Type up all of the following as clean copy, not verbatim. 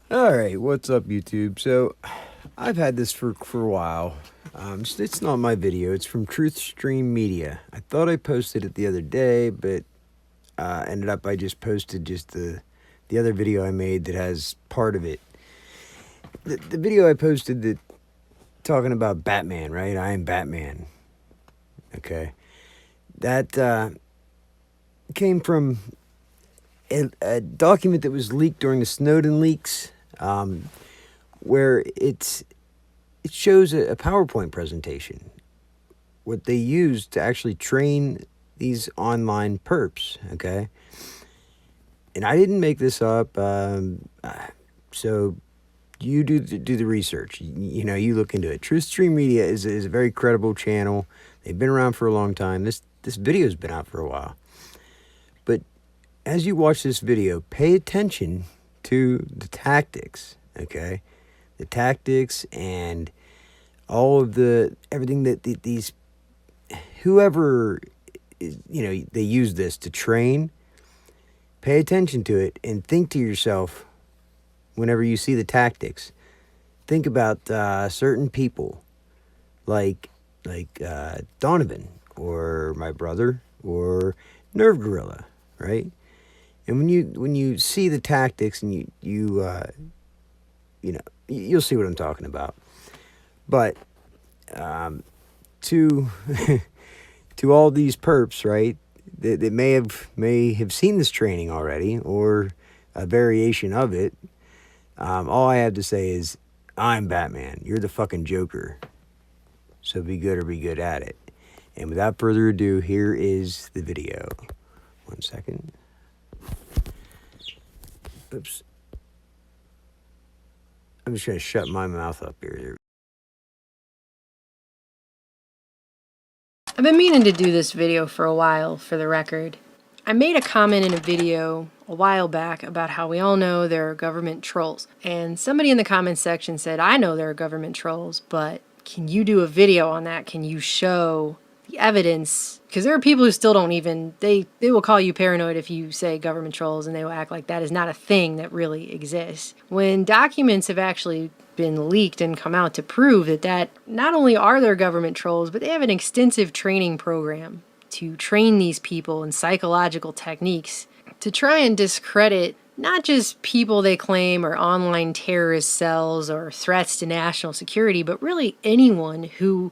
Alright, what's up YouTube? So, I've had this for a while. It's not my video, it's from Truth Stream Media. I thought I posted it the other day, but ended up I just posted just the other video I made that has part of it. The video I posted that talking about Batman, right? I am Batman. Okay. That came from a document that was leaked during the Snowden leaks. Where it shows a PowerPoint presentation, what they used to actually train these online perps, okay? And I didn't make this up, so you do the research. You know, you look into it. Truth Stream Media is a very credible channel. They've been around for a long time. This video's been out for a while. But as you watch this video, pay attention to the tactics, okay? The tactics and all of everything that these, whoever, they use this to train. Pay attention to it and think to yourself, whenever you see the tactics, think about certain people like Donovan or my brother or Nerve Gorilla, right? And when you see the tactics and you'll see what I'm talking about. But to to all these perps, right, that may have seen this training already or a variation of it, all I have to say is, I'm Batman. You're the fucking Joker. So be good or be good at it. And without further ado, here is the video. 1 second. Oops. I'm just going to shut my mouth up here. I've been meaning to do this video for a while, for the record. I made a comment in a video a while back about how we all know there are government trolls. And somebody in the comments section said, I know there are government trolls, but can you do a video on that? Can you show the evidence? Because there are people who still don't even, they will call you paranoid if you say government trolls, and they will act like that is not a thing that really exists. When documents have actually been leaked and come out to prove that not only are there government trolls, but they have an extensive training program to train these people in psychological techniques to try and discredit not just people they claim are online terrorist cells or threats to national security, but really anyone who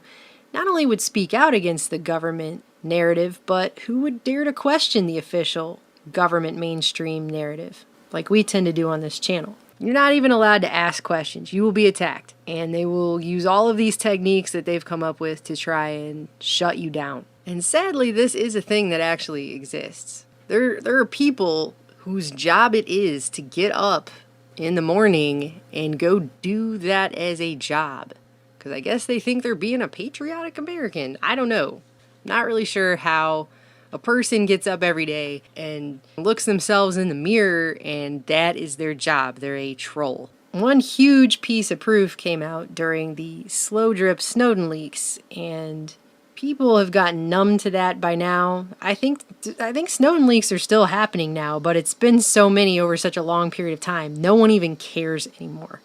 not only would speak out against the government narrative, but who would dare to question the official government mainstream narrative, like we tend to do on this channel. You're not even allowed to ask questions. You will be attacked. And they will use all of these techniques that they've come up with to try and shut you down. And sadly, this is a thing that actually exists. There are people whose job it is to get up in the morning and go do that as a job. Because I guess they think they're being a patriotic American. I don't know. Not really sure how a person gets up every day and looks themselves in the mirror and that is their job. They're a troll. One huge piece of proof came out during the slow drip Snowden leaks, and people have gotten numb to that by now. I think Snowden leaks are still happening now, but it's been so many over such a long period of time, no one even cares anymore.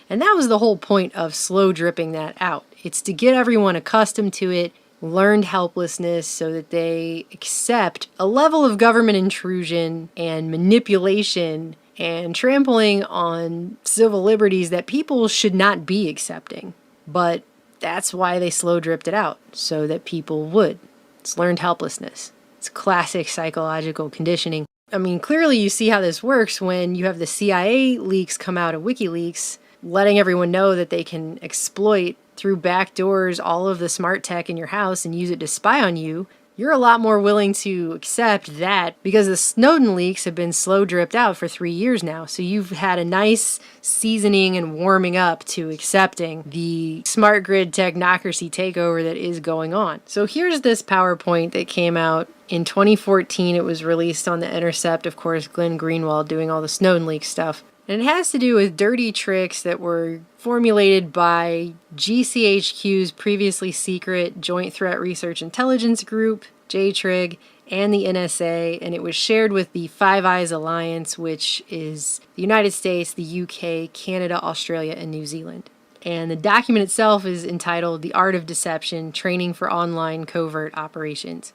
And that was the whole point of slow dripping that out. It's to get everyone accustomed to it, learned helplessness, so that they accept a level of government intrusion and manipulation and trampling on civil liberties that people should not be accepting. But that's why they slow dripped it out, so that people would. It's learned helplessness. It's classic psychological conditioning. I mean, clearly you see how this works when you have the CIA leaks come out of WikiLeaks, letting everyone know that they can exploit through back doors all of the smart tech in your house and use it to spy on you. You're a lot more willing to accept that because the Snowden leaks have been slow dripped out for 3 years now. So you've had a nice seasoning and warming up to accepting the smart grid technocracy takeover that is going on. So here's this PowerPoint that came out in 2014. It was released on The Intercept, of course, Glenn Greenwald doing all the Snowden leak stuff. And it has to do with dirty tricks that were formulated by GCHQ's previously secret Joint Threat Research Intelligence Group, JTRIG, and the NSA, and it was shared with the Five Eyes Alliance, which is the United States, the UK, Canada, Australia, and New Zealand. And the document itself is entitled The Art of Deception, Training for Online Covert Operations.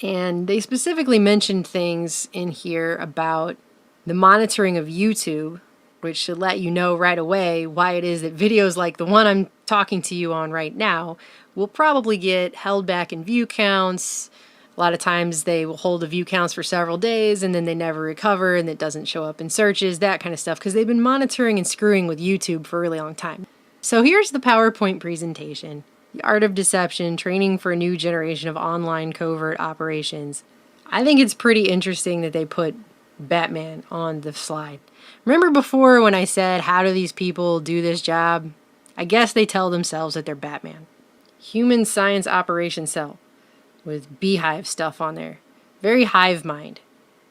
And they specifically mentioned things in here about the monitoring of YouTube, which should let you know right away why it is that videos like the one I'm talking to you on right now will probably get held back in view counts. A lot of times they will hold the view counts for several days and then they never recover and it doesn't show up in searches, that kind of stuff, because they've been monitoring and screwing with YouTube for a really long time. So here's the PowerPoint presentation. The Art of Deception, Training for a New Generation of Online Covert Operations. I think it's pretty interesting that they put Batman on the slide. Remember before when I said, how do these people do this job? I guess they tell themselves that they're Batman. Human Science Operations Cell with beehive stuff on there. Very hive mind.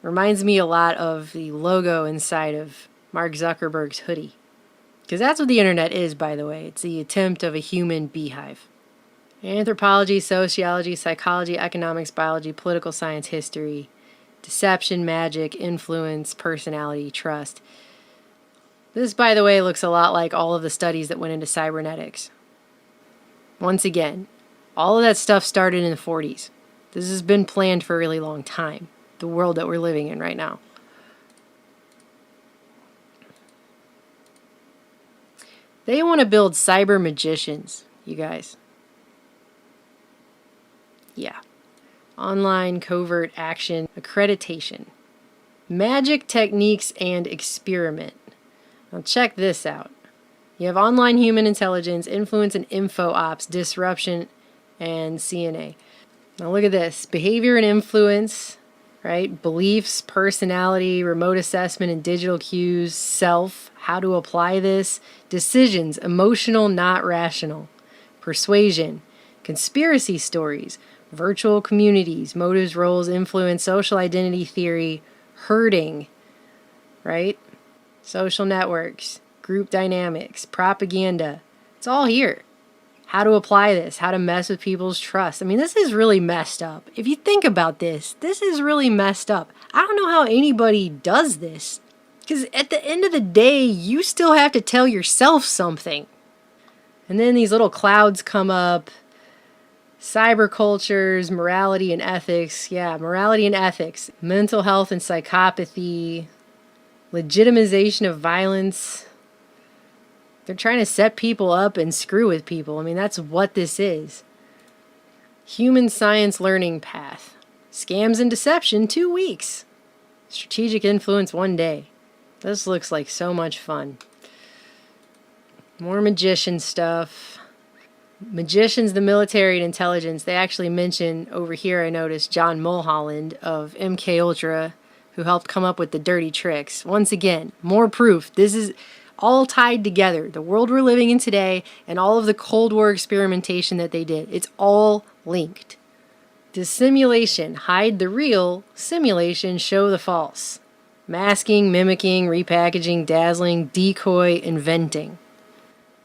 Reminds me a lot of the logo inside of Mark Zuckerberg's hoodie. Because that's what the internet is, by the way. It's the attempt of a human beehive. Anthropology, sociology, psychology, economics, biology, political science, history, deception, magic, influence, personality, trust. This, by the way, looks a lot like all of the studies that went into cybernetics. Once again, all of that stuff started in the 40s. This has been planned for a really long time. The world that we're living in right now. They want to build cyber magicians, you guys. Yeah. Online covert action accreditation. Magic techniques and experiment. Now check this out. You have online human intelligence, influence and info ops, disruption, and CNA. Now look at this. Behavior and influence, right? Beliefs, personality, remote assessment and digital cues, self, how to apply this, decisions, emotional, not rational, persuasion, conspiracy stories, virtual communities, motives, roles, influence, social identity theory, herding, right? Social networks, group dynamics, propaganda. It's all here. How to apply this, how to mess with people's trust. I mean, this is really messed up. If you think about this, this is really messed up. I don't know how anybody does this. Because at the end of the day, you still have to tell yourself something. And then these little clouds come up. Cyber cultures, morality and ethics. Yeah, morality and ethics. Mental health and psychopathy. Legitimization of violence. They're trying to set people up and screw with people. I mean, that's what this is. Human science learning path. Scams and deception, 2 weeks. Strategic influence, 1 day. This looks like so much fun. More magician stuff. Magicians, the military, and intelligence. They actually mention over here, I noticed, John Mulholland of MK Ultra, who helped come up with the dirty tricks. Once again, more proof. This is all tied together. The world we're living in today and all of the Cold War experimentation that they did. It's all linked. Dissimulation, hide the real. Simulation, show the false. Masking, mimicking, repackaging, dazzling, decoy, inventing.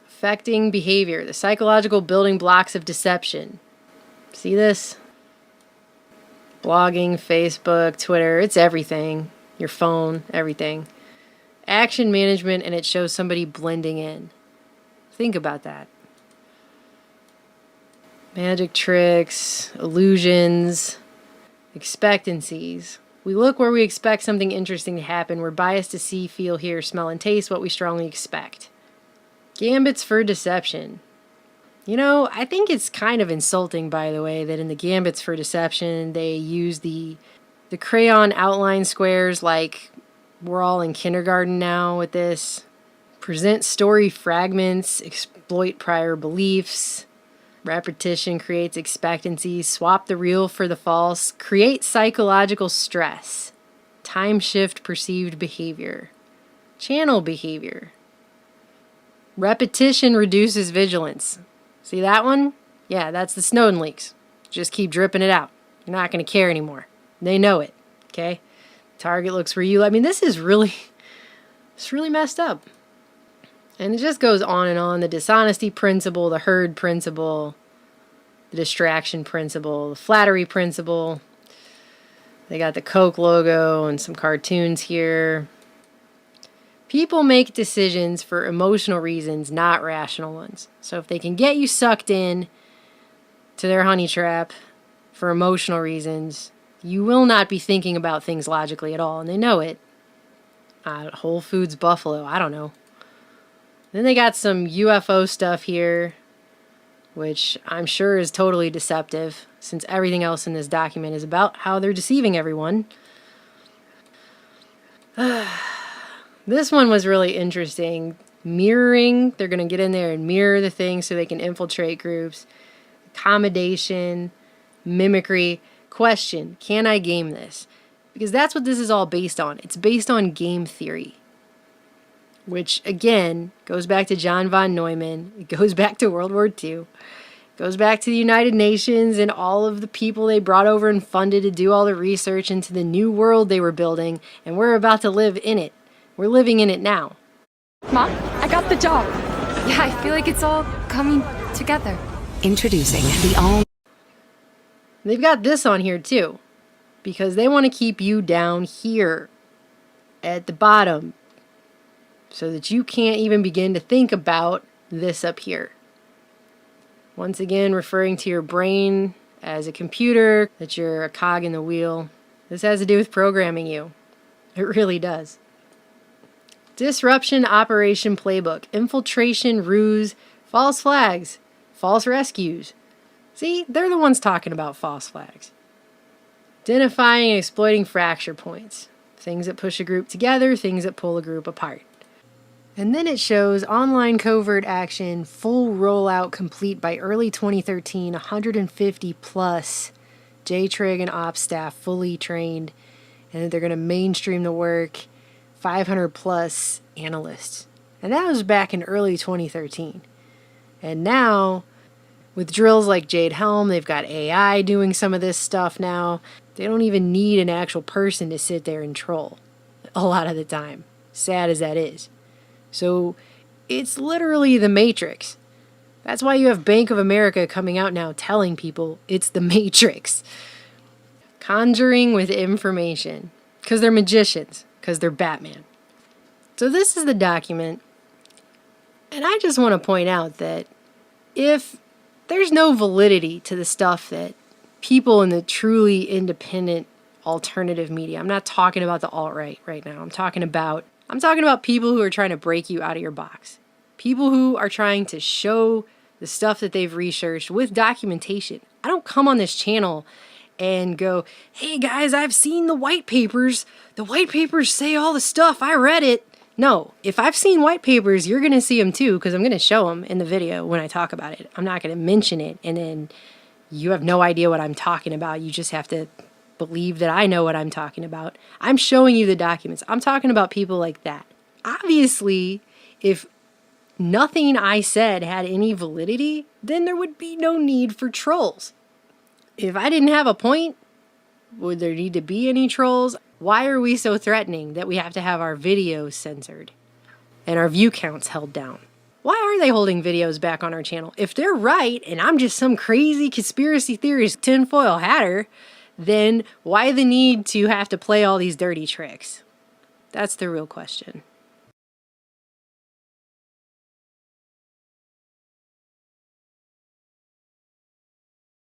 Affecting behavior, the psychological building blocks of deception. See this? Blogging, Facebook, Twitter, it's everything. Your phone, everything. Action management, and it shows somebody blending in. Think about that. Magic tricks, illusions, expectancies. We look where we expect something interesting to happen. We're biased to see, feel, hear, smell, and taste what we strongly expect. Gambits for deception. You know, I think it's kind of insulting, by the way, that in the Gambits for Deception, they use the crayon outline squares like we're all in kindergarten now with this. Present story fragments, exploit prior beliefs. Repetition creates expectancy. Swap the real for the false. Create psychological stress. Time shift perceived behavior. Channel behavior. Repetition reduces vigilance. See that one? Yeah, that's the Snowden leaks. Just keep dripping it out. You're not going to care anymore. They know it. Okay? Target looks for you. I mean, it's really messed up. And it just goes on and on. The dishonesty principle, the herd principle, the distraction principle, the flattery principle. They got the Coke logo and some cartoons here. People make decisions for emotional reasons, not rational ones. So if they can get you sucked in to their honey trap for emotional reasons, you will not be thinking about things logically at all, and they know it. Whole Foods Buffalo, I don't know. Then they got some UFO stuff here, which I'm sure is totally deceptive, since everything else in this document is about how they're deceiving everyone. This one was really interesting. Mirroring, they're going to get in there and mirror the things so they can infiltrate groups. Accommodation, mimicry. Question, can I game this? Because that's what this is all based on. It's based on game theory. Which, again, goes back to John von Neumann. It goes back to World War II. It goes back to the United Nations and all of the people they brought over and funded to do all the research into the new world they were building. And we're about to live in it. We're living in it now. Mom, I got the job. Yeah, I feel like it's all coming together. Introducing the all... They've got this on here too, because they want to keep you down here at the bottom so that you can't even begin to think about this up here. Once again, referring to your brain as a computer, that you're a cog in the wheel. This has to do with programming you. It really does. Disruption Operation Playbook. Infiltration, ruse, false flags, false rescues. See, they're the ones talking about false flags. Identifying and exploiting fracture points. Things that push a group together, things that pull a group apart. And then it shows online covert action, full rollout complete by early 2013, 150 plus JTRIG and ops staff fully trained, and they're going to mainstream the work, 500 plus analysts. And that was back in early 2013. And now, with drills like Jade Helm, they've got AI doing some of this stuff now. They don't even need an actual person to sit there and troll a lot of the time, sad as that is. So it's literally the Matrix. That's why you have Bank of America coming out now telling people it's the Matrix. Conjuring with information. Because they're magicians. Because they're Batman. So this is the document. And I just want to point out that if there's no validity to the stuff that people in the truly independent alternative media, I'm not talking about the alt-right right now. I'm talking about people who are trying to break you out of your box. People who are trying to show the stuff that they've researched with documentation. I don't come on this channel and go, hey guys, I've seen the white papers. The white papers say all the stuff. I read it. No, if I've seen white papers, you're going to see them too, because I'm going to show them in the video when I talk about it. I'm not going to mention it, and then you have no idea what I'm talking about. You just have to believe that I know what I'm talking about. I'm showing you the documents. I'm talking about people like that. Obviously, if nothing I said had any validity, then there would be no need for trolls. If I didn't have a point, would there need to be any trolls? Why are we so threatening that we have to have our videos censored and our view counts held down? Why are they holding videos back on our channel? If they're right and I'm just some crazy conspiracy theorist tinfoil hatter, then why the need to have to play all these dirty tricks? That's the real question.